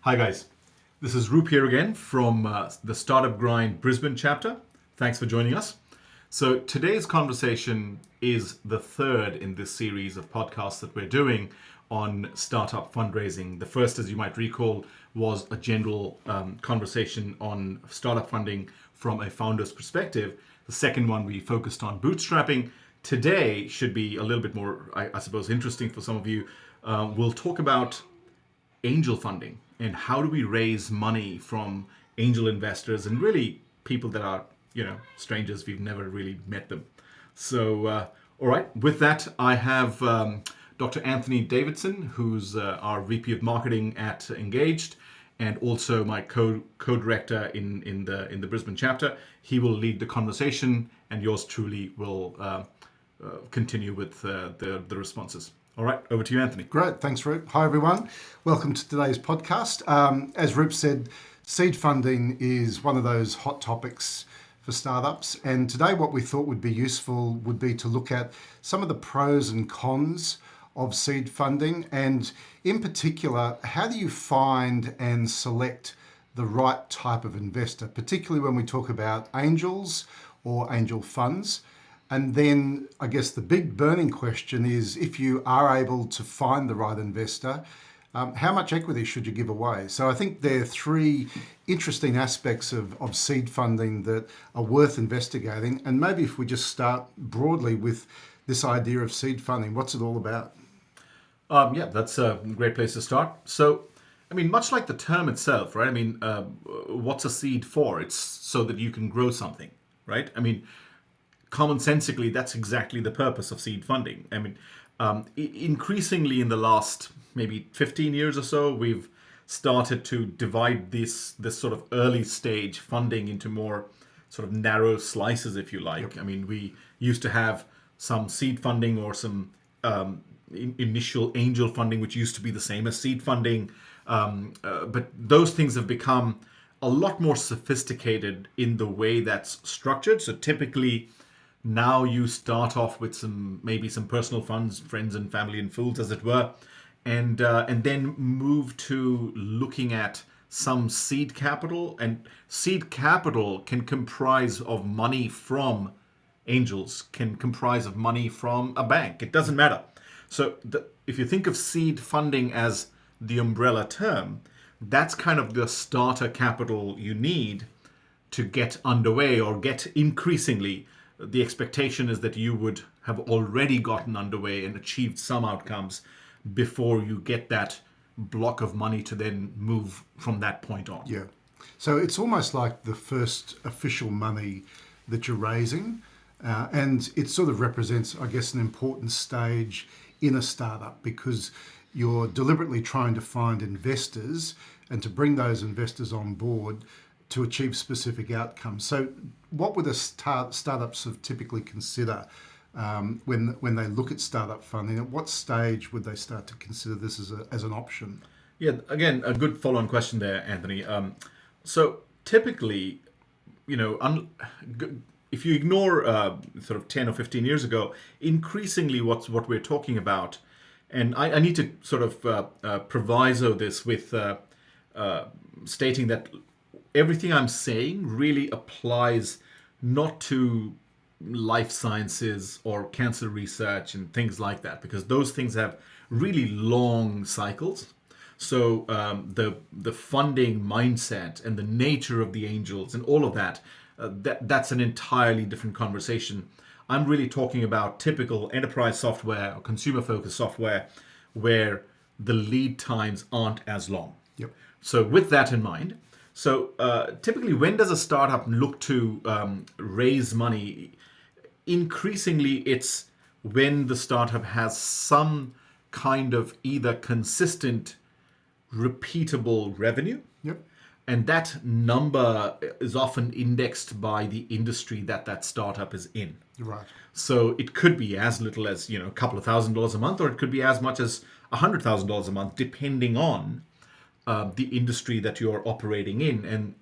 Hi guys, this is Roop here again from the Startup Grind Brisbane chapter. Thanks for joining us. So today's conversation is the third in this series of podcasts that we're doing on startup fundraising. The first, as you might recall, was a general conversation on startup funding from a founder's perspective. The second one, we focused on bootstrapping. Today should be a little bit more, I suppose, interesting for some of you. We'll talk about angel funding and how do we raise money from angel investors and really people that are, strangers, we've never really met them. So, all right, with that, I have Dr. Anthony Davidson, who's our VP of Marketing at Engaged, and also my co-director in the Brisbane chapter. He will lead the conversation, and yours truly will continue with the responses. All right, over to you, Anthony. Great, thanks, Roop. Hi, everyone. Welcome to today's podcast. As Roop said, seed funding is one of those hot topics for startups. And today what we thought would be useful would be to look at some of the pros and cons of seed funding. And in particular, how do you find and select the right type of investor, particularly when we talk about angels or angel funds. And then I guess the big burning question is, if you are able to find the right investor, how much equity should you give away? So I think there are three interesting aspects of seed funding that are worth investigating. And maybe if we just start broadly with this idea of seed funding, what's it all about? Yeah, that's a great place to start. So, much like the term itself, right? What's a seed for? It's so that you can grow something, right? Commonsensically, that's exactly the purpose of seed funding. Increasingly in the last maybe 15 years or so, we've started to divide this sort of early stage funding into more sort of narrow slices, if you like. Yep. We used to have some seed funding or some initial angel funding, which used to be the same as seed funding. But those things have become a lot more sophisticated in the way that's structured. So typically, now you start off with maybe some personal funds, friends and family and fools, as it were, and then move to looking at some seed capital. And seed capital can comprise of money from angels, can comprise of money from a bank. It doesn't matter. So if you think of seed funding as the umbrella term, that's kind of the starter capital you need to get underway or get increasingly. The expectation is that you would have already gotten underway and achieved some outcomes before you get that block of money to then move from that point on. Yeah. So it's almost like the first official money that you're raising. And it sort of represents, I guess, an important stage in a startup because you're deliberately trying to find investors and to bring those investors on board to achieve specific outcomes. So what would the startups have typically consider when they look at startup funding? At what stage would they start to consider this as an option? Yeah, again, a good follow-on question there, Anthony. So typically, if you ignore sort of 10 or 15 years ago, increasingly what we're talking about, and I need to sort of proviso this with stating that everything I'm saying really applies not to life sciences or cancer research and things like that, because those things have really long cycles. So the funding mindset and the nature of the angels and all of that, that's an entirely different conversation. I'm really talking about typical enterprise software or consumer-focused software where the lead times aren't as long. Yep. So with that in mind, typically, when does a startup look to raise money? Increasingly, it's when the startup has some kind of either consistent, repeatable revenue. Yep. And that number is often indexed by the industry that startup is in. Right. So it could be as little as a couple of $1,000s a month, or it could be as much as $100,000 a month, depending on the industry that you're operating in. And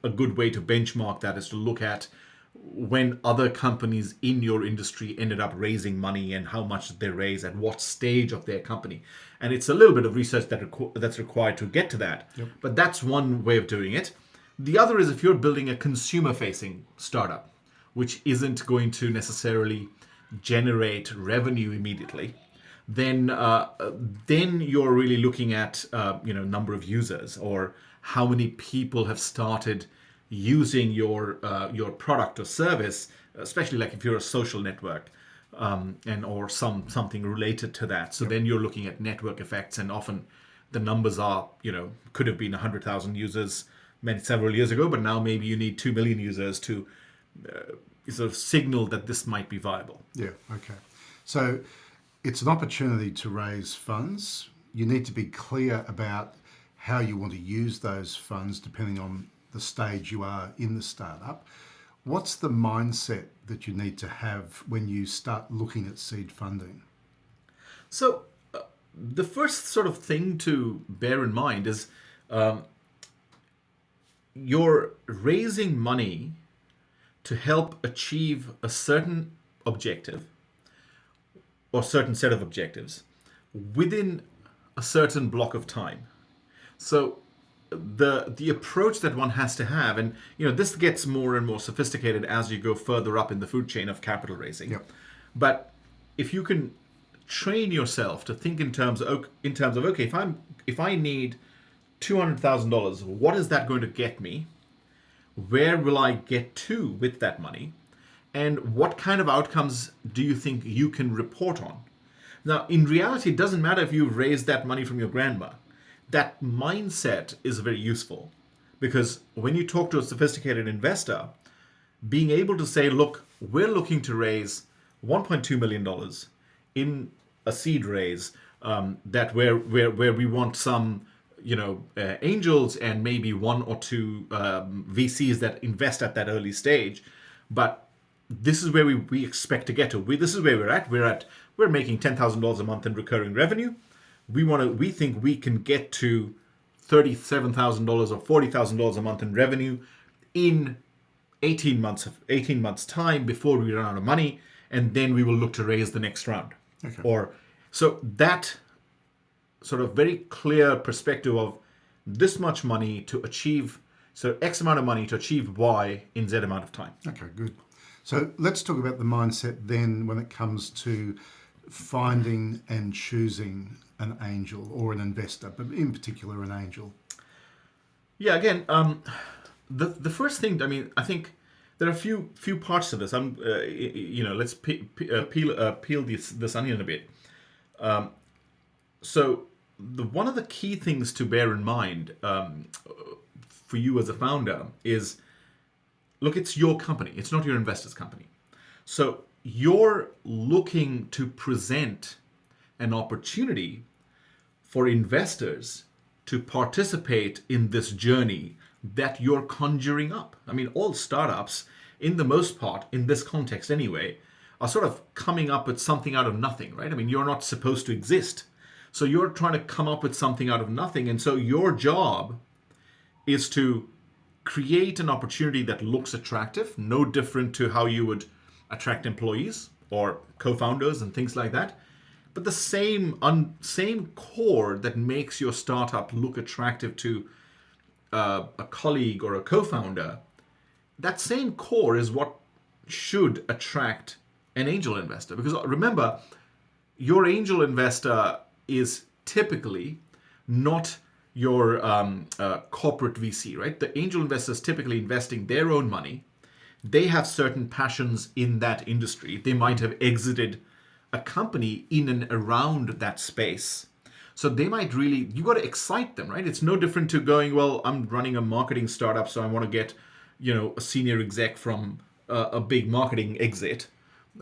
a good way to benchmark that is to look at when other companies in your industry ended up raising money and how much they raise at what stage of their company. And it's a little bit of research that's required to get to that. Yep. But that's one way of doing it. The other is if you're building a consumer-facing startup, which isn't going to necessarily generate revenue immediately, then you're really looking at number of users or how many people have started using your product or service, especially like if you're a social network, and or something related to that. So then you're looking at network effects, and often the numbers are could have been 100,000 users several years ago, but now maybe you need 2 million users to sort of signal that this might be viable. Yeah, okay. So it's an opportunity to raise funds. You need to be clear about how you want to use those funds depending on the stage you are in the startup. What's the mindset that you need to have when you start looking at seed funding? So the first sort of thing to bear in mind is you're raising money to help achieve a certain objective or certain set of objectives within a certain block of time. So the approach that one has to have, and this gets more and more sophisticated as you go further up in the food chain of capital raising. Yep. But if you can train yourself to think in terms of okay, if I need $200,000, what is that going to get me? Where will I get to with that money? And what kind of outcomes do you think you can report on? Now, in reality, it doesn't matter if you raised that money from your grandma. That mindset is very useful because when you talk to a sophisticated investor, being able to say, look, we're looking to raise $1.2 million in a seed raise that where we want some angels and maybe one or two VCs that invest at that early stage, but this is where we expect to get to. This is where we're making $10,000 a month in recurring revenue. We think we can get to $37,000 or $40,000 a month in revenue in 18 months time before we run out of money, and then we will look to raise the next round. Okay. Or so that sort of very clear perspective of this much money to achieve, so X amount of money to achieve Y in Z amount of time. Okay, good. So let's talk about the mindset then when it comes to finding and choosing an angel or an investor, but in particular an angel. Yeah, again, the first thing, I think there are a few parts to this. Let's peel this onion a bit. So one of the key things to bear in mind for you as a founder is, look, it's your company. It's not your investor's company. So you're looking to present an opportunity for investors to participate in this journey that you're conjuring up. All startups, in the most part, in this context anyway, are sort of coming up with something out of nothing, right? You're not supposed to exist. So you're trying to come up with something out of nothing. And so your job is to create an opportunity that looks attractive, no different to how you would attract employees or co-founders and things like that. But the same core that makes your startup look attractive to a colleague or a co-founder, that same core is what should attract an angel investor. Because remember, your angel investor is typically not your corporate VC, right? The angel investor is typically investing their own money. They have certain passions in that industry. They might have exited a company in and around that space. So they might really, you got to excite them, right? It's no different to going, well, I'm running a marketing startup, so I want to get, a senior exec from a big marketing exit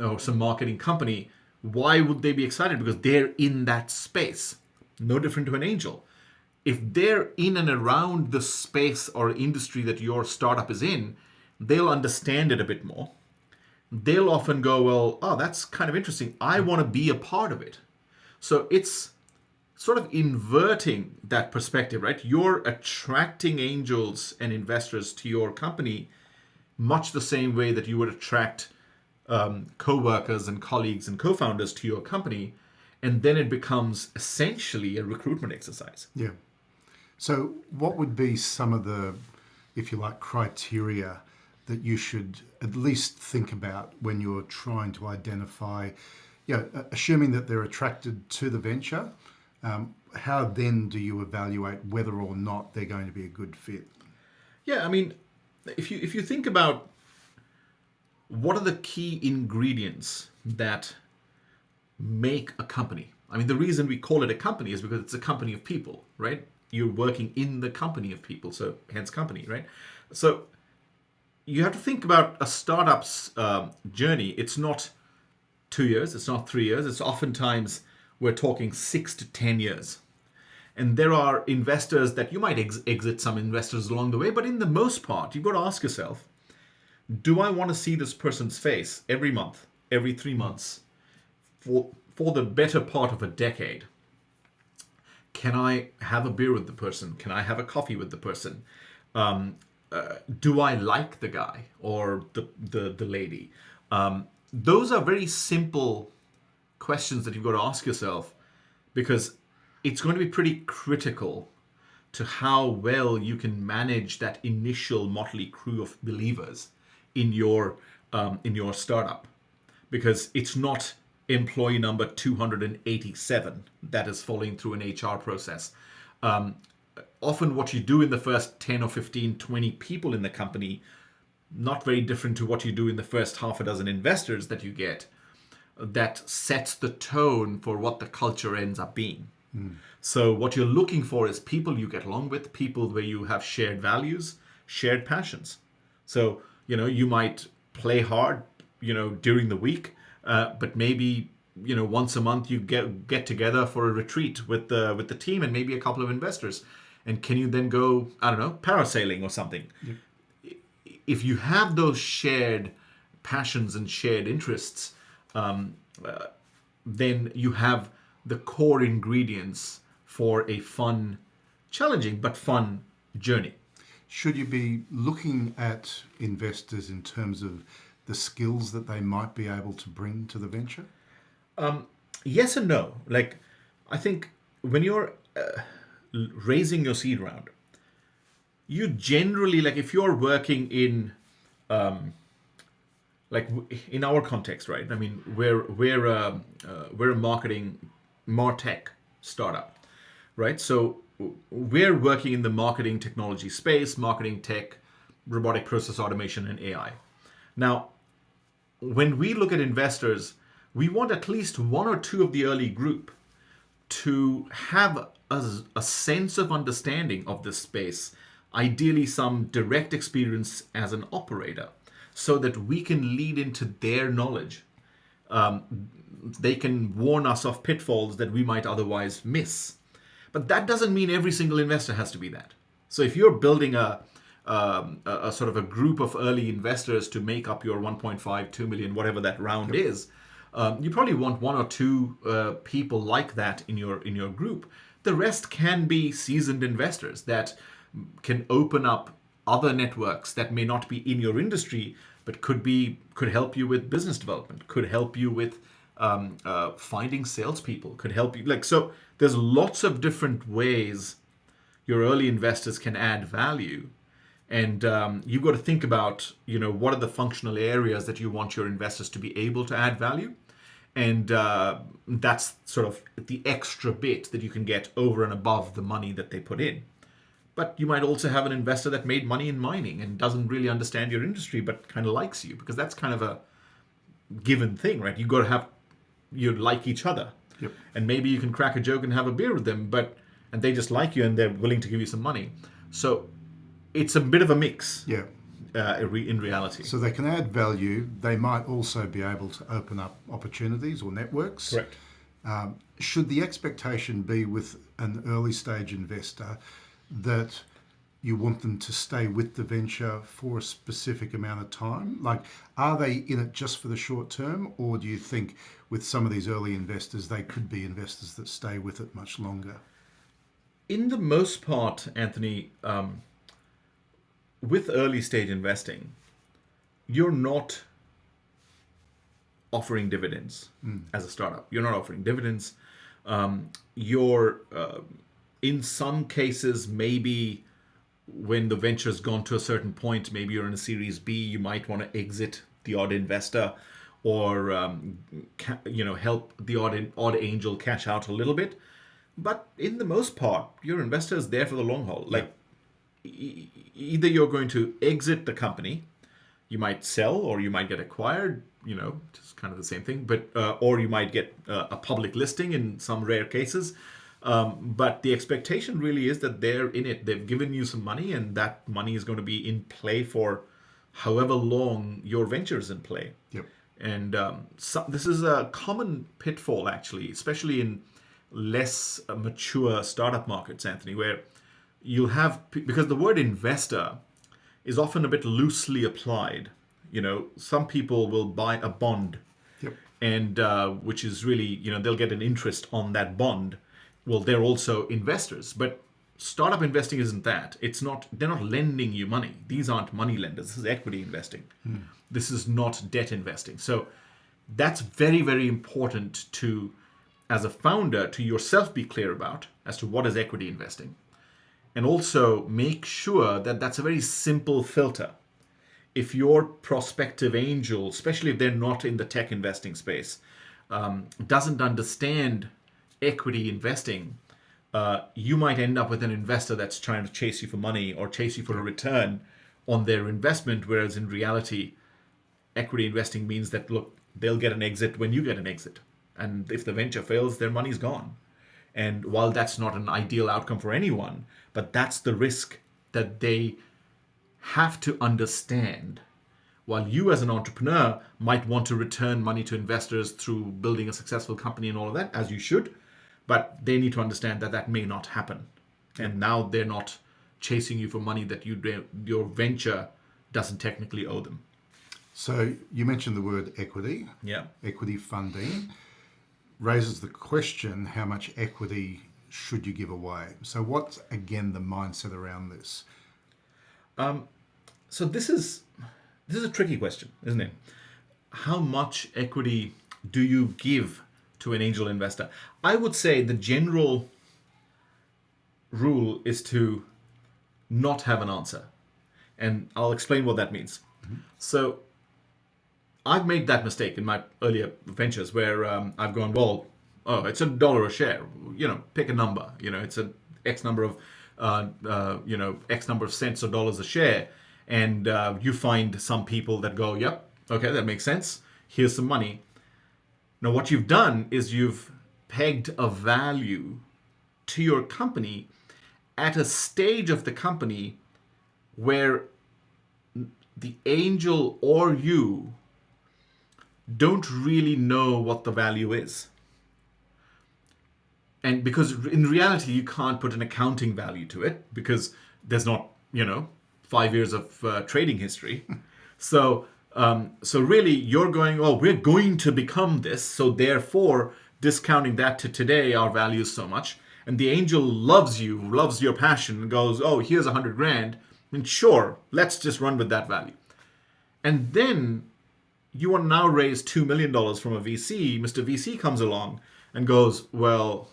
or some marketing company. Why would they be excited? Because they're in that space. No different to an angel. If they're in and around the space or industry that your startup is in, they'll understand it a bit more. They'll often go, well, oh, that's kind of interesting. I want to be a part of it. So it's sort of inverting that perspective, right? You're attracting angels and investors to your company, much the same way that you would attract co-workers and colleagues and co-founders to your company, and then it becomes essentially a recruitment exercise. Yeah. So what would be some of the, if you like, criteria that you should at least think about when you're trying to identify, assuming that they're attracted to the venture, how then do you evaluate whether or not they're going to be a good fit? Yeah, I mean, if you think about what are the key ingredients that make a company. I mean, the reason we call it a company is because it's a company of people, right? You're working in the company of people, so hence company, right? So you have to think about a startup's journey. It's not 2 years, it's not 3 years. It's oftentimes we're talking 6 to 10 years. And there are investors that you might exit some investors along the way, but in the most part, you've got to ask yourself, do I want to see this person's face every month, every 3 months, for the better part of a decade? Can I have a beer with the person? Can I have a coffee with the person? Do I like the guy or the lady? Those are very simple questions that you've got to ask yourself, because it's going to be pretty critical to how well you can manage that initial motley crew of believers in your startup, because it's not employee number 287 that is following through an HR process. Often what you do in the first 10 or 15, 20 people in the company, not very different to what you do in the first half a dozen investors that you get, that sets the tone for what the culture ends up being. So what you're looking for is people you get along with, people where you have shared values, shared passions. So, you might play hard, during the week, but maybe, once a month you get together for a retreat with the team and maybe a couple of investors. And can you then go, I don't know, parasailing or something? Yep. If you have those shared passions and shared interests, then you have the core ingredients for a fun, challenging, but fun journey. Should you be looking at investors in terms of the skills that they might be able to bring to the venture? Yes and no. Like, I think when you're raising your seed round, you generally, like, if you're working in in our context, right? I mean, we're a marketing martech startup, right? So we're working in the marketing technology space, marketing tech, robotic process automation, and AI. Now, when we look at investors, we want at least one or two of the early group to have a sense of understanding of this space, ideally some direct experience as an operator, so that we can lead into their knowledge. They can warn us of pitfalls that we might otherwise miss. But that doesn't mean every single investor has to be that. So if you're building a sort of a group of early investors to make up your 1.5, 2 million, whatever that round is, you probably want one or two people like that in your group. The rest can be seasoned investors that can open up other networks that may not be in your industry, but could help you with business development, could help you with finding salespeople, could help you. So there's lots of different ways your early investors can add value. And you've got to think about, what are the functional areas that you want your investors to be able to add value. And that's sort of the extra bit that you can get over and above the money that they put in. But you might also have an investor that made money in mining and doesn't really understand your industry, but kind of likes you, because that's kind of a given thing, right? You like each other. Yep. And maybe you can crack a joke and have a beer with them, and they just like you and they're willing to give you some money. So it's a bit of a mix. Yeah. In reality. So they can add value. They might also be able to open up opportunities or networks. Correct. Should the expectation be with an early stage investor that you want them to stay with the venture for a specific amount of time? Like, are they in it just for the short term, or do you think with some of these early investors, they could be investors that stay with it much longer? In the most part, Anthony, with early stage investing, you're not offering dividends as a startup. You're not offering dividends. You're, in some cases, maybe when the venture's gone to a certain point, maybe you're in a Series B, you might want to exit the odd investor, or help the odd angel cash out a little bit. But in the most part, your investor is there for the long haul. Like, either you're going to exit the company, you might sell, or you might get acquired, just kind of the same thing, but or you might get a public listing in some rare cases. But the expectation really is that they're in it. They've given you some money, and that money is going to be in play for however long your venture is in play. Yep. And this is a common pitfall, actually, especially in less mature startup markets, Anthony, where you'll have, because the word investor is often a bit loosely applied. Some people will buy a bond, Yep. and which is really, they'll get an interest on that bond. Well, they're also investors, but startup investing isn't that. It's not. They're not lending you money. These aren't money lenders. This is equity investing. This is not debt investing. So that's very, very important to, as a founder, to yourself be clear about as to what is equity investing. And also make sure that that's a very simple filter. If your prospective angel, especially if they're not in the tech investing space, doesn't understand equity investing, you might end up with an investor that's trying to chase you for money or chase you for a return on their investment, whereas in reality, equity investing means that, look, they'll get an exit when you get an exit. And if the venture fails, their money's gone. And while that's not an ideal outcome for anyone, but that's the risk that they have to understand. While you as an entrepreneur might want to return money to investors through building a successful company and all of that, as you should, but they need to understand that that may not happen. And now they're not chasing you for money that your venture doesn't technically owe them. So you mentioned the word equity. Yeah. Equity funding raises the question, how much equity should you give away? So what's, again, the mindset around this? So this is a tricky question, isn't it? How much equity do you give to an angel investor? I would say the general rule is to not have an answer. And I'll explain what that means. So I've made that mistake in my earlier ventures where I've gone, well, it's $1 a share. Pick a number. It's an X number of, X number of cents or dollars a share. And you find some people that go, yep, okay, that makes sense. Here's some money. Now, what you've done is you've pegged a value to your company at a stage of the company where the angel or you don't really know what the value is. And because in reality, you can't put an accounting value to it because there's not, 5 years of trading history. So really you're going, oh, we're going to become this. So therefore, discounting that to today, our value is so much. And the angel loves you, loves your passion, and goes, oh, here's $100,000. And sure, let's just run with that value. And then you want to now raise $2 million from a VC. Mr. VC comes along and goes, well,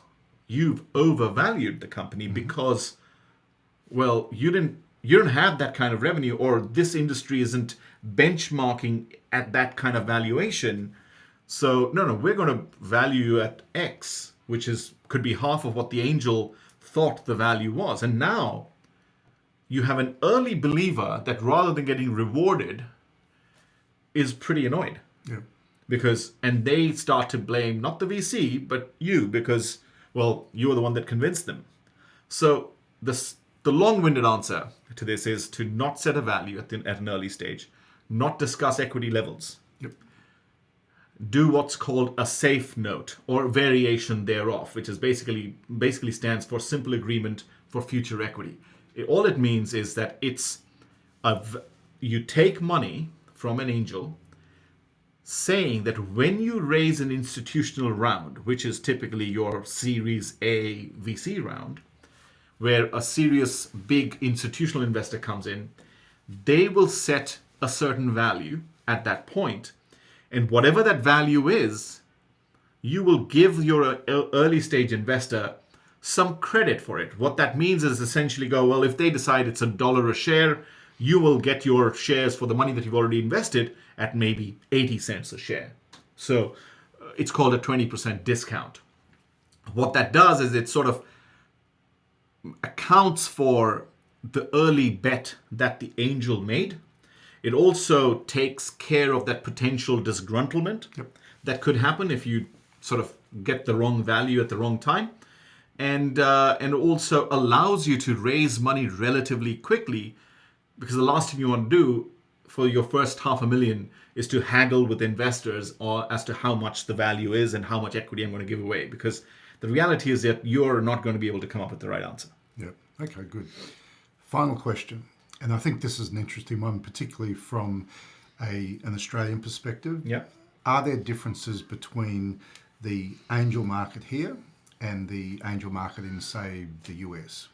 you've overvalued the company because, well, you don't have that kind of revenue, or this industry isn't benchmarking at that kind of valuation. So no, we're going to value you at X, which could be half of what the angel thought the value was. And now you have an early believer that rather than getting rewarded is pretty annoyed. Yeah. And they start to blame not the VC, but you, because, well, you were the one that convinced them. So the long-winded answer to this is to not set a value at an early stage, not discuss equity levels. Yep. Do what's called a safe note or variation thereof, which is basically stands for simple agreement for future equity. All it means is that you take money from an angel, saying that when you raise an institutional round, which is typically your Series A VC round, where a serious big institutional investor comes in, they will set a certain value at that point, and whatever that value is, you will give your early stage investor some credit for it. What that means is essentially go, well, if they decide it's $1 a share, you will get your shares for the money that you've already invested at maybe 80 cents a share. So it's called a 20% discount. What that does is it sort of accounts for the early bet that the angel made. It also takes care of that potential disgruntlement that could happen if you sort of get the wrong value at the wrong time, and also allows you to raise money relatively quickly, because the last thing you want to do for your first $500,000 is to haggle with investors or as to how much the value is and how much equity I'm going to give away, because the reality is that you're not going to be able to come up with the right answer. Yeah. Okay, good. Final question, and I think this is an interesting one, particularly from an Australian perspective. Yeah. Are there differences between the angel market here and the angel market in, say, the US?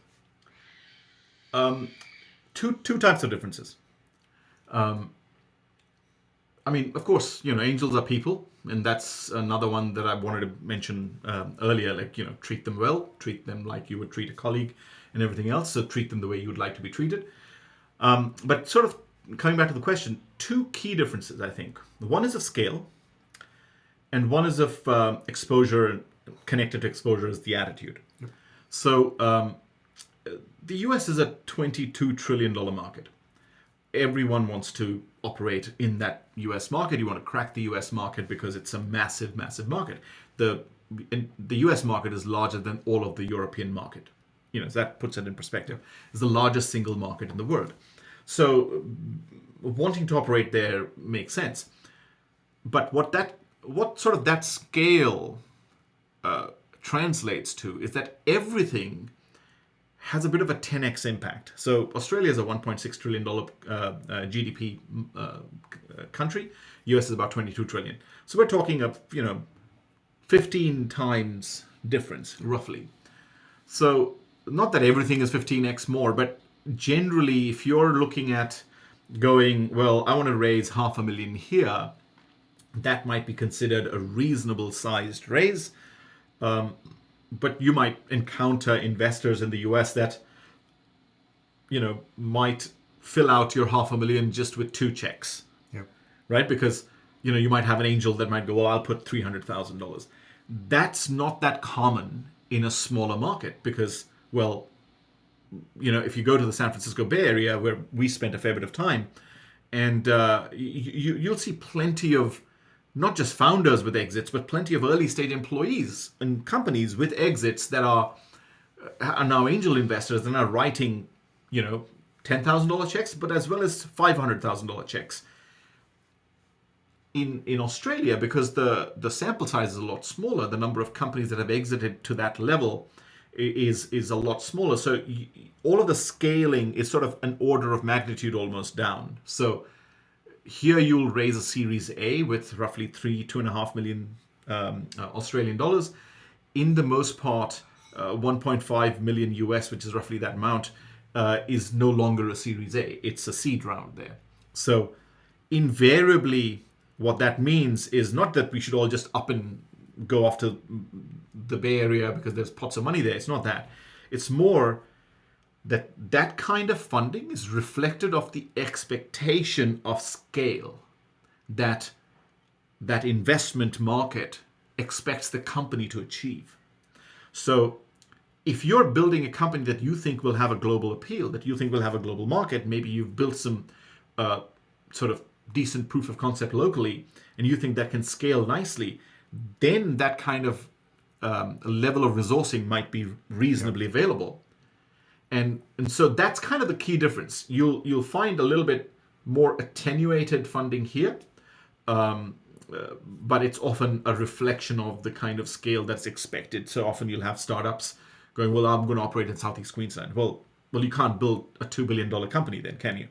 Two types of differences. I mean, of course, angels are people, and that's another one that I wanted to mention earlier. Like, treat them well, treat them like you would treat a colleague, and everything else. So treat them the way you would like to be treated. But sort of coming back to the question, two key differences, I think. One is of scale, and one is of exposure. Connected to exposure is the attitude. Yep. So the US is a $22 trillion market. Everyone wants to operate in that US market. You want to crack the US market because it's a massive, massive market. The US market is larger than all of the European market. So that puts it in perspective. It's the largest single market in the world. So wanting to operate there makes sense. But what sort of that scale translates to is that everything has a bit of a 10x impact. So Australia is a $1.6 trillion GDP country. US is about 22 trillion. So we're talking of 15 times difference roughly. So not that everything is 15x more, but generally, if you're looking at going, well, I want to raise $500,000 here, that might be considered a reasonable sized raise. But you might encounter investors in the US that, might fill out your $500,000 just with 2 checks. Yep. Right? Because, you might have an angel that might go, well, I'll put $300,000. That's not that common in a smaller market because, well, if you go to the San Francisco Bay Area where we spent a fair bit of time, and you'll see plenty of not just founders with exits, but plenty of early stage employees and companies with exits that are now angel investors and are writing, $10,000 checks, but as well as $500,000 checks. In Australia, because the sample size is a lot smaller, the number of companies that have exited to that level is a lot smaller. So all of the scaling is sort of an order of magnitude almost down. So here you'll raise a Series A with roughly 2.5 million Australian dollars. In the most part, 1.5 million US, which is roughly that amount, is no longer a Series A. It's a seed round there. So invariably, what that means is not that we should all just up and go off to the Bay Area because there's pots of money there. It's not that. It's more that kind of funding is reflected of the expectation of scale that investment market expects the company to achieve. So if you're building a company that you think will have a global appeal, that you think will have a global market, maybe you've built some sort of decent proof of concept locally, and you think that can scale nicely, then that kind of level of resourcing might be reasonably available. And so that's kind of the key difference. You'll find a little bit more attenuated funding here, but it's often a reflection of the kind of scale that's expected. So often you'll have startups going, well, I'm going to operate in Southeast Queensland. Well, you can't build a $2 billion company then, can you?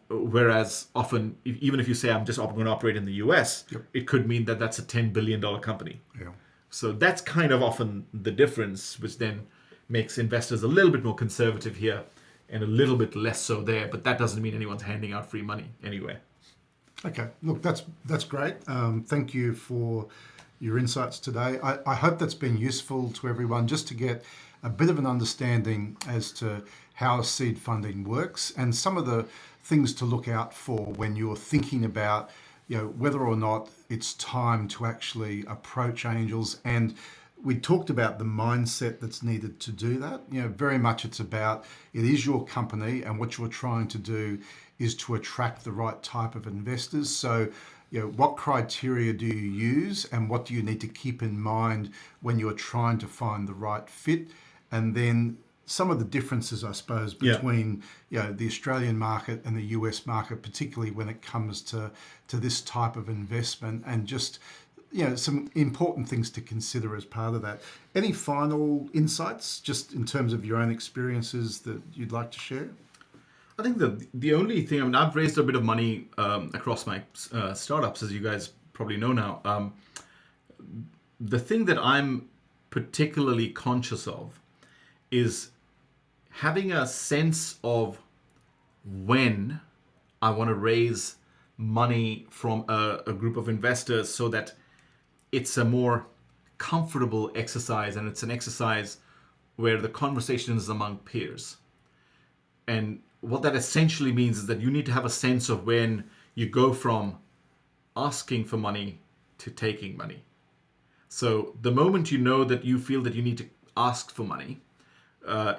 Whereas often, even if you say I'm just going to operate in the US, yep, it could mean that that's a $10 billion company. Yeah. So that's kind of often the difference, which then makes investors a little bit more conservative here and a little bit less so there. But that doesn't mean anyone's handing out free money anywhere. Okay, look, that's great. Thank you for your insights today. I hope that's been useful to everyone, just to get a bit of an understanding as to how seed funding works and some of the things to look out for when you're thinking about, whether or not it's time to actually approach angels. And we talked about the mindset that's needed to do that. Very much it is your company, and what you're trying to do is to attract the right type of investors. So, what criteria do you use, and what do you need to keep in mind when you're trying to find the right fit? And then some of the differences, I suppose, between the Australian market and the US market, particularly when it comes to this type of investment, and just some important things to consider as part of that. Any final insights, just in terms of your own experiences, that you'd like to share? I think the only thing, I mean, I've raised a bit of money across my startups, as you guys probably know now. The thing that I'm particularly conscious of is having a sense of when I want to raise money from a group of investors, so that it's a more comfortable exercise, and it's an exercise where the conversation is among peers. And what that essentially means is that you need to have a sense of when you go from asking for money to taking money. So the moment you know that you feel that you need to ask for money,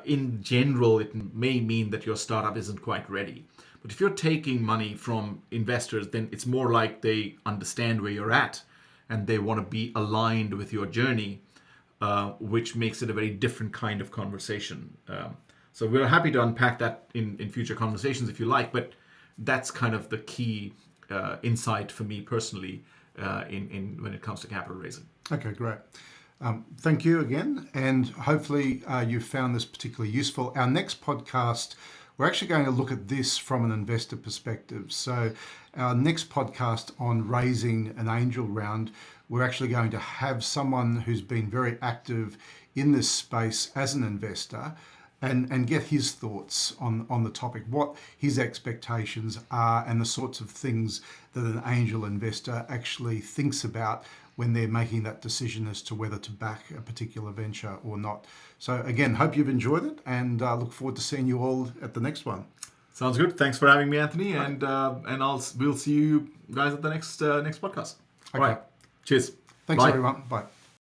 in general, it may mean that your startup isn't quite ready. But if you're taking money from investors, then it's more like they understand where you're at and they want to be aligned with your journey, which makes it a very different kind of conversation. So we're happy to unpack that in future conversations if you like, but that's kind of the key insight for me personally in when it comes to capital raising. Okay, great. Thank you again, and hopefully you found this particularly useful. Our next podcast, we're actually going to look at this from an investor perspective. So our next podcast on raising an angel round, we're actually going to have someone who's been very active in this space as an investor, and get his thoughts on the topic, what his expectations are, and the sorts of things that an angel investor actually thinks about when they're making that decision as to whether to back a particular venture or not. So again, hope you've enjoyed it, and look forward to seeing you all at the next one. Sounds good. Thanks for having me, Anthony, and we'll see you guys at the next podcast. Okay. All right. Cheers. Thanks, Bye. everyone. Bye.